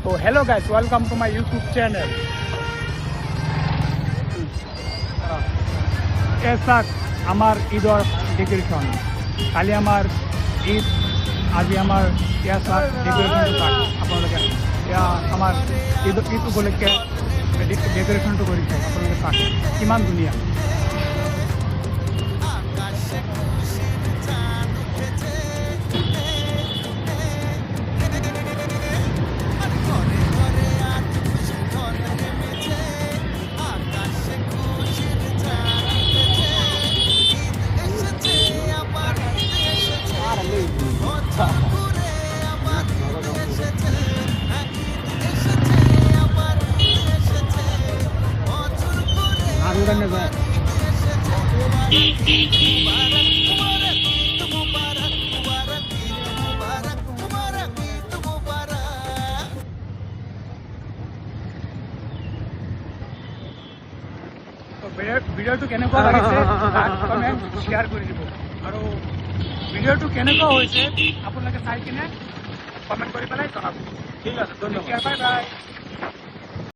তো hello' guys, welcome to my YouTube channel. চাওক আমাৰ ঈদৰ ডেকৰেশ্যন। কালি আমাৰ ঈদ, আজি আমাৰ ইয়াৰ চাওক ডেকৰেশ্যনটো চাওক আপোনালোকে। এয়া আমাৰ ঈদ উপলক্ষে ডেকৰেশ্যনটো কৰিছে আপোনালোকে চাওক কিমান ধুনীয়া। ভিডিঅ'টো কেনেকুৱা লাগিছে কমেণ্ট শ্বেয়াৰ কৰি দিব, আৰু ভিডিঅ'টো কেনেকুৱা হৈছে আপোনালোকে চাই কিনে কমেণ্ট কৰি পেলাই জনাব। ঠিক আছে, ধন্যবাদ, বাই বাই।